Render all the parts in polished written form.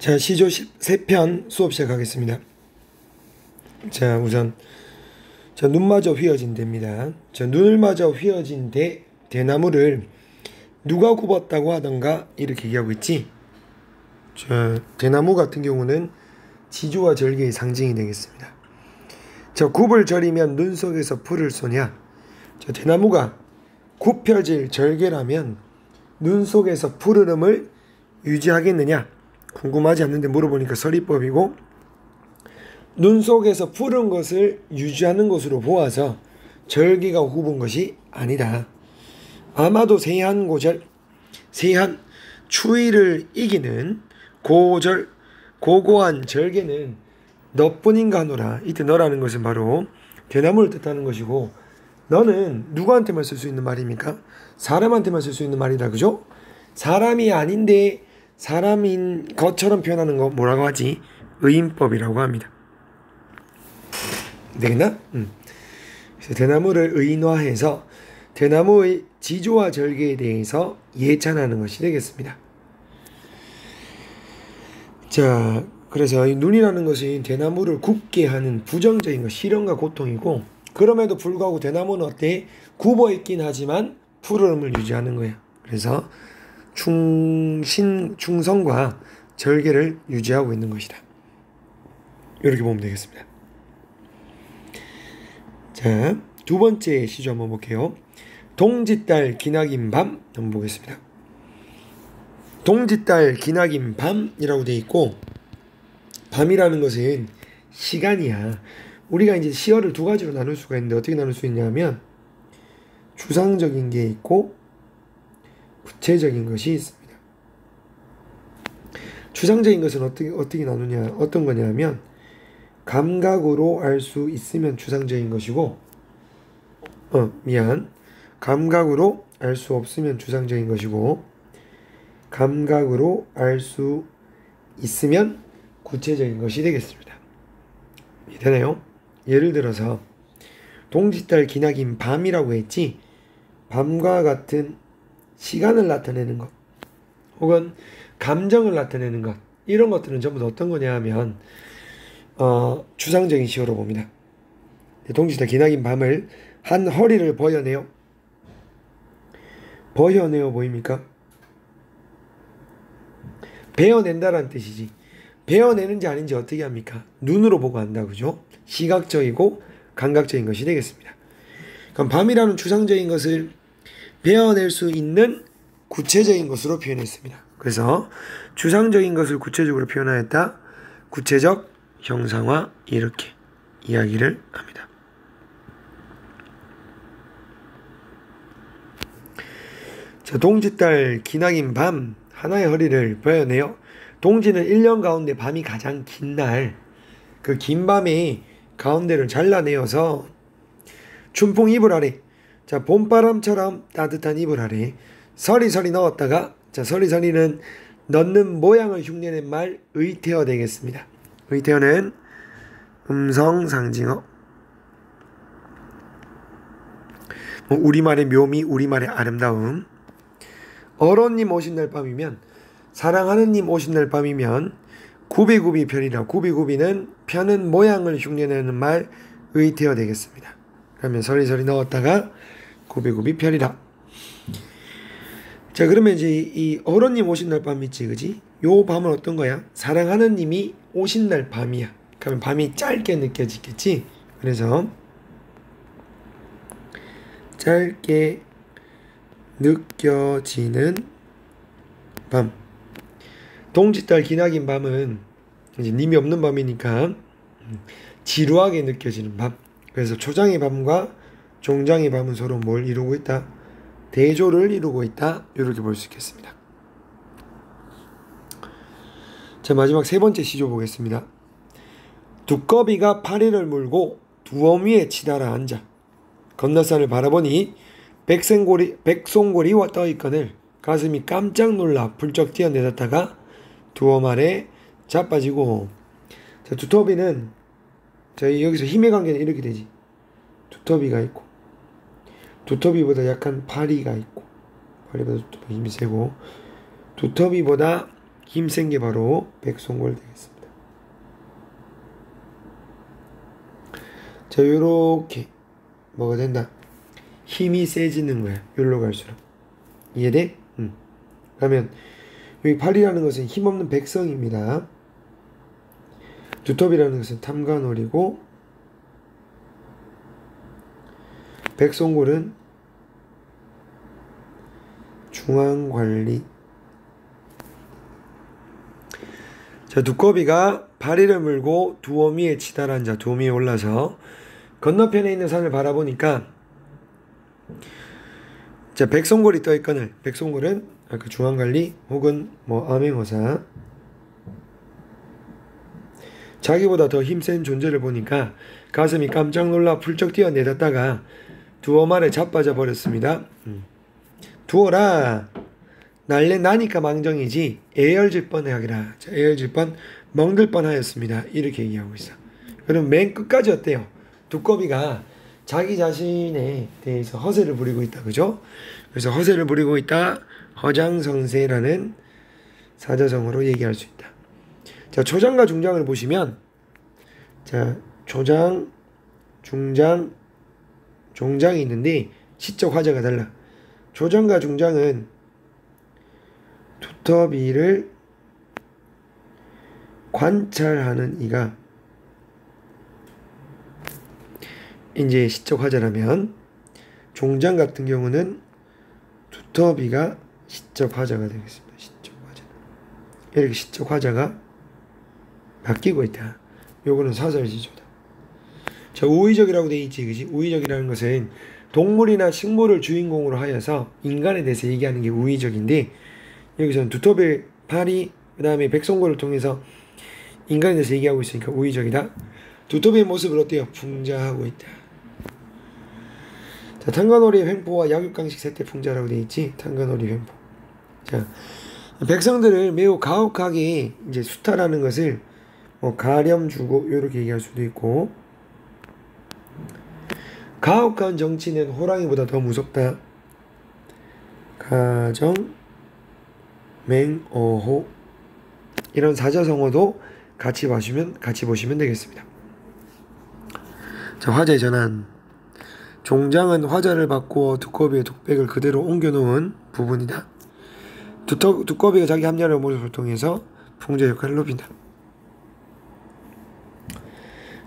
자, 시조 13편 수업 시작하겠습니다. 자, 우선 눈마저 휘어진 대입니다. 눈을 마저 휘어진 대나무를 누가 굽었다고 하던가 이렇게 얘기하고 있지. 대나무 같은 경우는 지조와 절개의 상징이 되겠습니다. 굽을 절이면 눈 속에서 풀을 쏘냐. 대나무가 굽혀질 절개라면 눈 속에서 푸르름을 유지하겠느냐. 궁금하지 않는데 물어보니까 서리법이고, 눈 속에서 푸른 것을 유지하는 것으로 보아서 절개가 굽은 것이 아니다. 아마도 세한 추위를 이기는 고고한 절개는 너뿐인가 하노라. 이때 너라는 것은 바로 대나무를 뜻하는 것이고, 너는 누구한테만 쓸 수 있는 말입니까? 사람한테만 쓸 수 있는 말이다. 그죠? 사람이 아닌데 사람인 것처럼 표현하는 거 뭐라고 하지? 의인법이라고 합니다. 되겠나? 그래서 대나무를 의인화해서 대나무의 지조와 절개에 대해서 예찬하는 것이 되겠습니다. 자, 그래서 이 눈이라는 것은 대나무를 굽게 하는 부정적인 것, 시련과 고통이고, 그럼에도 불구하고 대나무는 어때? 굽어 있긴 하지만 푸르름을 유지하는 거야. 그래서 충성과 절개를 유지하고 있는 것이다. 이렇게 보면 되겠습니다. 자, 두 번째 시조 한번 볼게요. 동짓달 기나긴 밤 한번 보겠습니다. 동짓달 기나긴 밤이라고 되어 있고, 밤이라는 것은 시간이야. 우리가 이제 시어를 두 가지로 나눌 수가 있는데 어떻게 나눌 수 있냐면, 추상적인 게 있고 구체적인 것이 있습니다. 추상적인 것은 어떻게 나누냐, 어떤 거냐면, 감각으로 알 수 있으면 추상적인 것이고, 감각으로 알 수 없으면 추상적인 것이고, 감각으로 알 수 있으면 구체적인 것이 되겠습니다. 되나요? 예를 들어서 동짓달 기나긴 밤이라고 했지. 밤과 같은 시간을 나타내는 것, 혹은 감정을 나타내는 것, 이런 것들은 전부 다 어떤 거냐 하면 추상적인 시어로 봅니다. 동짓달 기나긴 밤을 한 허리를 버여내요. 버여내요 보입니까? 베어낸다라는 뜻이지. 베어내는지 아닌지 어떻게 합니까? 눈으로 보고 안다. 그죠? 시각적이고 감각적인 것이 되겠습니다. 그럼 밤이라는 추상적인 것을 베어낼 수 있는 구체적인 것으로 표현했습니다. 그래서 추상적인 것을 구체적으로 표현하였다. 구체적 형상화, 이렇게 이야기를 합니다. 자, 동짓달 기나긴 밤 하나의 허리를 베어내요. 동지는 1년 가운데 밤이 가장 긴 날, 그 긴 밤에 가운데를 잘라내어서 춘풍 이불 아래, 자, 봄바람처럼 따뜻한 이불 아래 서리서리 넣었다가, 자, 서리서리는 넣는 모양을 흉내낸 말 의태어 되겠습니다. 의태어는 음성 상징어, 우리말의 묘미, 우리말의 아름다움. 어런님 오신 날 밤이면, 사랑하는 님 오신 날 밤이면 구비구비 편이라, 구비구비는 편은 모양을 흉내내는 말 의태어 되겠습니다. 그러면 서리서리 넣었다가 구비구비 편이라. 자, 그러면 이제 이 어른님 오신 날 밤 있지, 그지? 요 밤은 어떤 거야? 사랑하는 님이 오신 날 밤이야. 그러면 밤이 짧게 느껴지겠지? 그래서 짧게 느껴지는 밤. 동짓달 기나긴 밤은 이제 님이 없는 밤이니까 지루하게 느껴지는 밤. 그래서 초장의 밤과 종장의 밤은 서로 뭘 이루고 있다? 대조를 이루고 있다. 이렇게 볼 수 있겠습니다. 자, 마지막 세 번째 시조 보겠습니다. 두꺼비가 파리를 물고 두엄 위에 치달아 앉아 건너산을 바라보니 백송골이 떠있거늘 가슴이 깜짝 놀라 불쩍 뛰어내렸다가 두엄 아래 자빠지고. 자, 두터비는, 자, 여기서 힘의 관계는 이렇게 되지. 두터비가 있고, 두터비보다 약한 파리가 있고, 파리보다 두터비 힘이 세고, 두터비보다 힘센 게 바로 백송골 되겠습니다. 자, 요렇게 뭐가 된다? 힘이 세지는 거야. 요로 갈수록. 이해돼? 그러면 여기 팔이라는 것은 힘없는 백성입니다. 두텁이라는 것은 탐관오리고, 백송골은 중앙관리. 자, 두꺼비가 발이를 물고 두어미에 치달한 자, 두어미에 올라서 건너편에 있는 산을 바라보니까, 자, 백송골이 떠있거늘. 백송골은 아까 중앙관리 혹은 뭐 암행어사, 자기보다 더 힘센 존재를 보니까 가슴이 깜짝 놀라 훌쩍 뛰어내렸다가 두어 말에 자빠져 버렸습니다. 두어라, 날래 나니까 망정이지 애열질 뻔하기라. 자, 애열질 뻔, 멍들 뻔하였습니다. 이렇게 얘기하고 있어. 그럼 맨 끝까지 어때요? 두꺼비가 자기 자신에 대해서 허세를 부리고 있다. 그죠? 그래서 허세를 부리고 있다. 허장성세라는 사자성어로 얘기할 수 있다. 자, 초장과 중장을 보시면, 자, 초장, 중장, 종장이 있는데 시적 화자가 달라. 초장과 중장은 두터비를 관찰하는 이가 이제 시적 화자라면, 종장 같은 경우는 두터비가 시적 화자가 되겠습니다. 시적 화자. 이렇게 시적 화자가 바뀌고 있다. 요거는 사설시조다. 자, 우의적이라고 돼 있지, 그지? 우의적이라는 것은 동물이나 식물을 주인공으로 하여서 인간에 대해서 얘기하는 게 우의적인데, 여기서는 두터비, 파리, 그 다음에 백송골을 통해서 인간에 대해서 얘기하고 있으니까 우의적이다. 두터비의 모습을 어때요? 풍자하고 있다. 자, 탄관오리 횡포와 약육강식 세태풍자라고 돼 있지? 탄관오리 횡포. 자, 백성들을 매우 가혹하게 이제 수탈하는 것을 뭐 가렴 주고 이렇게 얘기할 수도 있고, 가혹한 정치는 호랑이보다 더 무섭다. 가정 맹어호, 이런 사자성어도 같이 보시면 되겠습니다. 자, 화자의 전환. 종장은 화자를 바꾸어 두꺼비의 독백을 그대로 옮겨놓은 부분이다. 두꺼비가 자기 합리화의 모습을 통해서 풍자 역할을 높인다.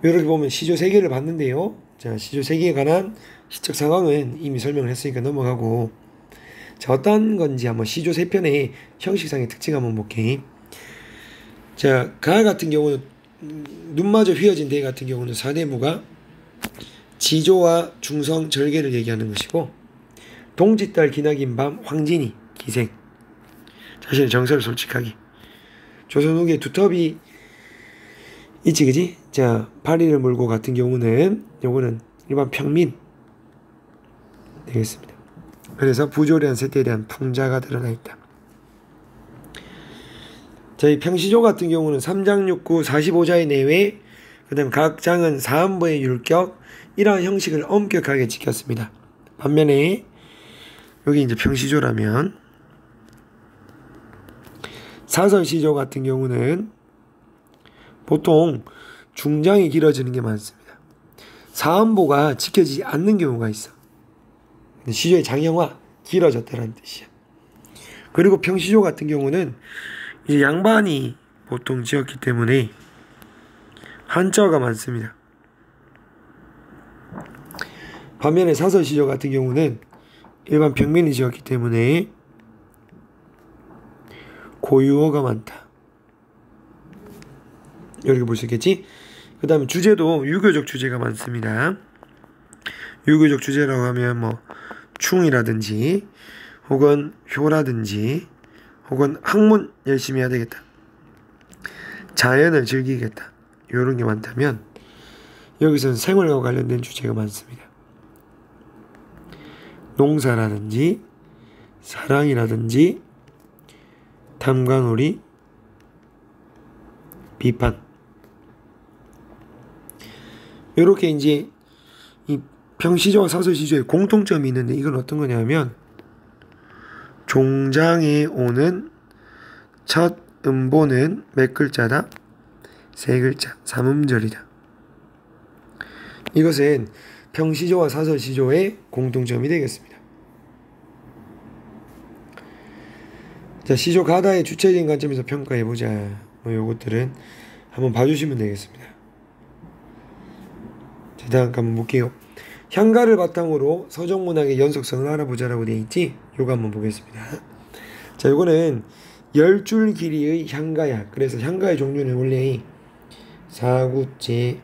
이렇게 보면 시조 3개를 봤는데요. 자, 시조 3개에 관한 시적 상황은 이미 설명을 했으니까 넘어가고, 자, 어떤 건지 한번 시조 3편의 형식상의 특징 한번 볼게. 자, 가 같은 경우는 눈마저 휘어진 대 같은 경우는 사대무가 지조와 중성, 절개를 얘기하는 것이고, 동짓달 기나긴 밤 황진이 기생, 자신의 정서를 솔직하게. 조선 후기에 두터비 있지, 그지? 자, 파리를 물고 같은 경우는 요거는 일반 평민 되겠습니다. 그래서 부조리한 세태에 대한 풍자가 드러나 있다. 자, 이 평시조 같은 경우는 3장 6구 45자의 내외, 그 다음에 각 장은 사안보의 율격, 이러한 형식을 엄격하게 지켰습니다. 반면에 여기 이제 평시조라면, 사설시조 같은 경우는 보통 중장이 길어지는 게 많습니다. 사안보가 지켜지지 않는 경우가 있어. 시조의 장형화, 길어졌다는 뜻이야. 그리고 평시조 같은 경우는 이제 양반이 보통 지었기 때문에 한자어가 많습니다. 반면에 사설시조 같은 경우는 일반 평민이 지었기 때문에 고유어가 많다. 이렇게 볼 수 있겠지? 그 다음에 주제도 유교적 주제가 많습니다. 유교적 주제라고 하면 뭐 충이라든지 혹은 효라든지 혹은 학문 열심히 해야 되겠다, 자연을 즐기겠다, 이런 게 많다면, 여기서는 생활과 관련된 주제가 많습니다. 농사라든지 사랑이라든지 탐관오리, 비판, 이렇게 이제 이 평시조와 사설시조의 공통점이 있는데, 이건 어떤 거냐면 종장에 오는 첫 음보는 몇 글자다? 세 글자. 삼음절이다. 이것은 평시조와 사설시조의 공통점이 되겠습니다. 자, 시조 가다의 주체적인 관점에서 평가해보자. 요것들은 한번 봐주시면 되겠습니다. 자, 다음 한번 볼게요. 향가를 바탕으로 서정문학의 연속성을 알아보자라고 되어 있지? 요거 한번 보겠습니다. 자, 요거는 10줄 길이의 향가야. 그래서 향가의 종류는 원래 4구째,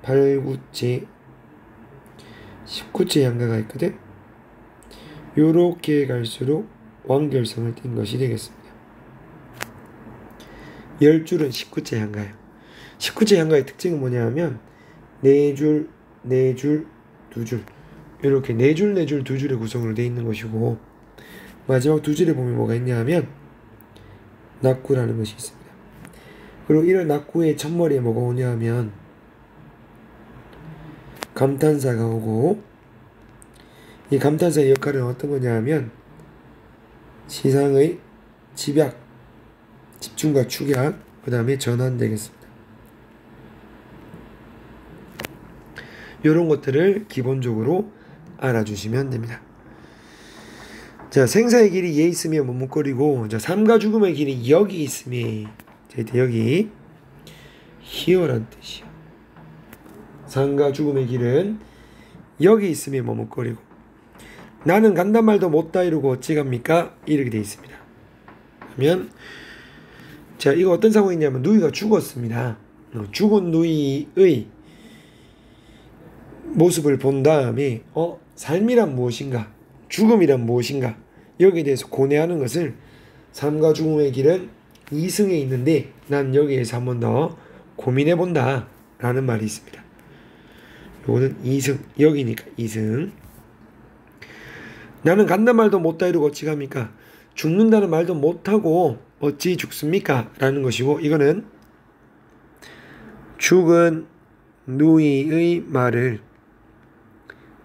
8구째, 10구째 향가가 있거든? 요렇게 갈수록 완결성을 띈 것이 되겠습니다. 10줄은 19째 향가예요. 19째 향가의 특징은 뭐냐 하면 4줄, 4줄, 2줄 이렇게 4줄, 4줄, 2줄의 구성으로 되어 있는 것이고 마지막 2줄에 보면 뭐가 있냐 하면 낙구라는 것이 있습니다. 그리고 이런 낙구의 첫머리에 뭐가 오냐 하면 감탄사가 오고 이 감탄사의 역할은 어떤 거냐 하면 시상의 집약, 집중과 축약, 그 다음에 전환 되겠습니다. 이런 것들을 기본적으로 알아주시면 됩니다. 자, 생사의 길이 예 있으면 머뭇거리고, 자, 삶과 죽음의 길이 여기 있으면, 자, 여기 히어란 뜻이야. 삶과 죽음의 길은 여기 있으면 머뭇거리고, 나는 간단 말도 못다 이러고 어찌 갑니까? 이렇게 되어 있습니다. 그러면 자, 이거 어떤 상황이냐면 누이가 죽었습니다. 죽은 누이의 모습을 본 다음에 삶이란 무엇인가? 죽음이란 무엇인가? 여기에 대해서 고뇌하는 것을 삶과 죽음의 길은 이승에 있는데 난 여기에서 한 번 더 고민해 본다 라는 말이 있습니다. 요거는 이승, 여기니까 이승. 나는 간단 말도 못다 이러고 어찌 갑니까? 죽는다는 말도 못하고 어찌 죽습니까? 라는 것이고 이거는 죽은 누이의 말을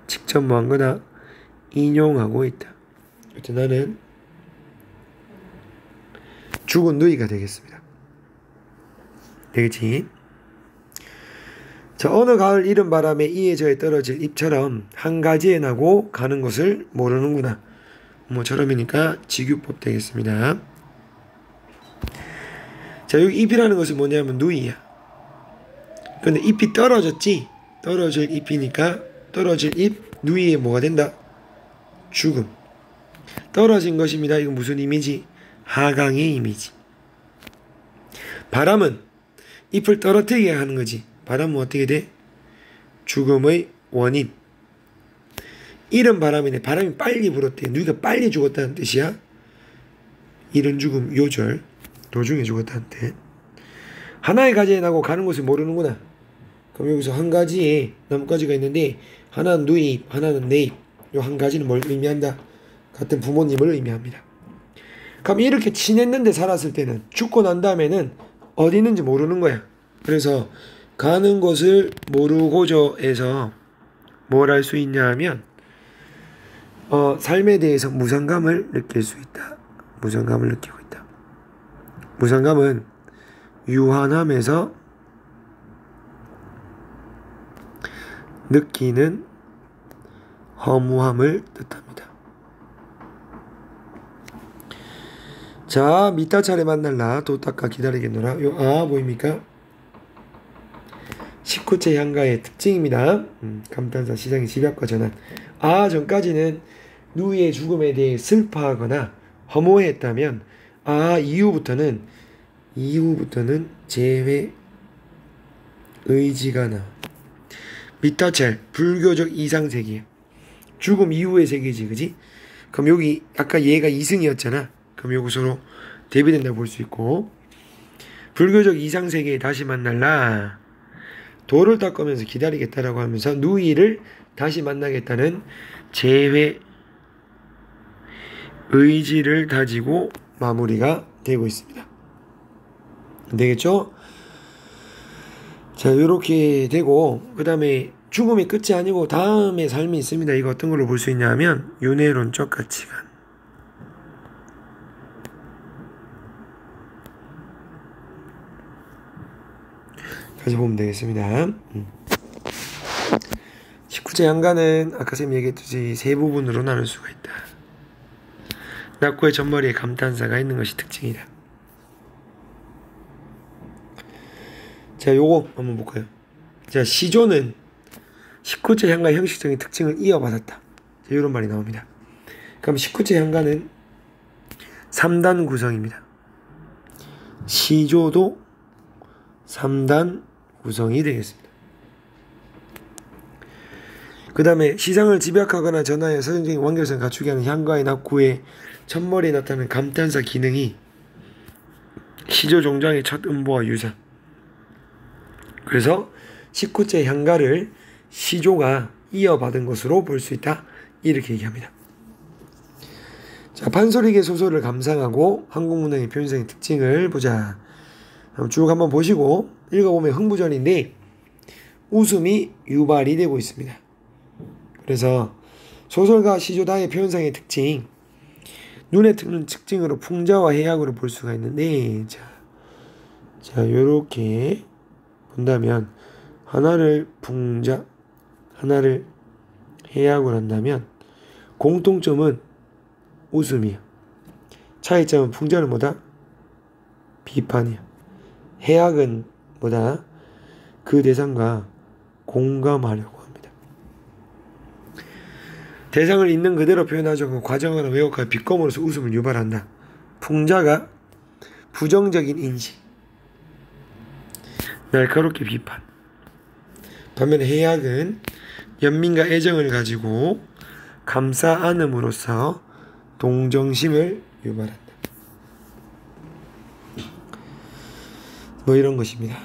직접 뭐한 거다? 인용하고 있다. 그래서 나는 죽은 누이가 되겠습니다. 되겠지? 자, 어느 가을 이른 바람에 이에 저에 떨어질 잎처럼 한 가지에 나고 가는 것을 모르는구나. 뭐처럼이니까 직유법 되겠습니다. 자, 여기 잎이라는 것은 뭐냐면 누이야. 근데 잎이 떨어졌지? 떨어질 잎이니까 떨어질 잎, 누이에 뭐가 된다? 죽음. 떨어진 것입니다. 이건 무슨 이미지? 하강의 이미지. 바람은 잎을 떨어뜨리게 하는 거지. 바람은 어떻게 돼? 죽음의 원인. 이른 바람이네. 바람이 빨리 불었대. 누이가 빨리 죽었다는 뜻이야. 이른 죽음 요절. 도중에 죽었다는 뜻. 하나의 가지에 나고 가는 곳을 모르는구나. 그럼 여기서 한 가지에 나뭇가지가 있는데 하나는 누이, 하나는 내 잎. 요 한 가지는 뭘 의미한다? 같은 부모님을 의미합니다. 그럼 이렇게 친했는데 살았을 때는 죽고 난 다음에는 어디 있는지 모르는 거야. 그래서 가는 곳을 모르고저 해서 뭘 할 수 있냐 하면 삶에 대해서 무상감을 느낄 수 있다. 무상감을 느끼고 있다. 무상감은 유한함에서 느끼는 허무함을 뜻합니다. 자, 미타 차례 만날라 도닦아 기다리겠노라. 요 보입니까? 19째 향가의 특징입니다. 감탄사 시장의 집약과 전환. 전까지는 누이의 죽음에 대해 슬퍼하거나 허무했다면 이후부터는 재회 의지가 나. 미타찰 불교적 이상세계. 죽음 이후의 세계지, 그지? 그럼 여기 아까 얘가 이승이었잖아. 그럼 여기서로 대비된다고 볼 수 있고, 불교적 이상세계에 다시 만날라. 돌을 닦으면서 기다리겠다라고 하면서 누이를 다시 만나겠다는 재회 의지를 다지고 마무리가 되고 있습니다. 되겠죠? 자, 요렇게 되고, 그 다음에 죽음이 끝이 아니고 다음에 삶이 있습니다. 이거 어떤 걸로 볼 수 있냐 하면 윤회론적 가치관. 여기까지 보면 되겠습니다. 19제 향가는 아까 쌤이 얘기했듯이 세 부분으로 나눌 수가 있다. 낙고의 전머리에 감탄사가 있는 것이 특징이다. 자, 요거 한번 볼까요? 자, 시조는 19제 향가의 형식적인 특징을 이어받았다. 이런 말이 나옵니다. 그럼 19제 향가는 3단 구성입니다. 시조도 3단 구성이 되겠습니다. 그 다음에 시상을 집약하거나 전하여 서정적인 완결성을 갖추게 하는 향가의 낙구의 첫머리에 나타나는 감탄사 기능이 시조 종장의 첫 음보와 유사. 그래서 19제 향가를 시조가 이어받은 것으로 볼 수 있다. 이렇게 얘기합니다. 자, 판소리계 소설을 감상하고 한국문학의 표현성의 특징을 보자. 쭉 한번 보시고 읽어보면 흥부전인데 웃음이 유발이 되고 있습니다. 그래서 소설가 시조다의 표현상의 특징, 눈에 띄는 특징으로 풍자와 해악으로 볼 수가 있는데, 자 요렇게 본다면 하나를 풍자, 하나를 해악으로 한다면 공통점은 웃음이야. 차이점은 풍자는 뭐다? 비판이야. 해악은 뭐다? 그 대상과 공감하려고 합니다. 대상을 있는 그대로 표현하죠. 과정하는 왜곡과 비검으로서 웃음을 유발한다. 풍자가 부정적인 인식, 날카롭게 비판. 반면에 해악은 연민과 애정을 가지고 감싸 안음으로써 동정심을 유발한다. 뭐 이런 것입니다.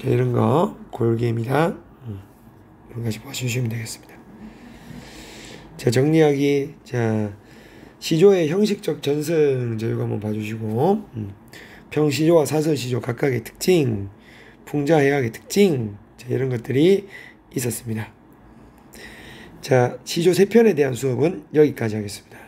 자, 이런 거 골개입니다. 이런 가지 봐주시면 되겠습니다. 자, 정리하기. 자, 시조의 형식적 전승 이거 한번 봐주시고, 평시조와 사설시조 각각의 특징, 풍자해악의 특징, 자, 이런 것들이 있었습니다. 자, 시조 3편에 대한 수업은 여기까지 하겠습니다.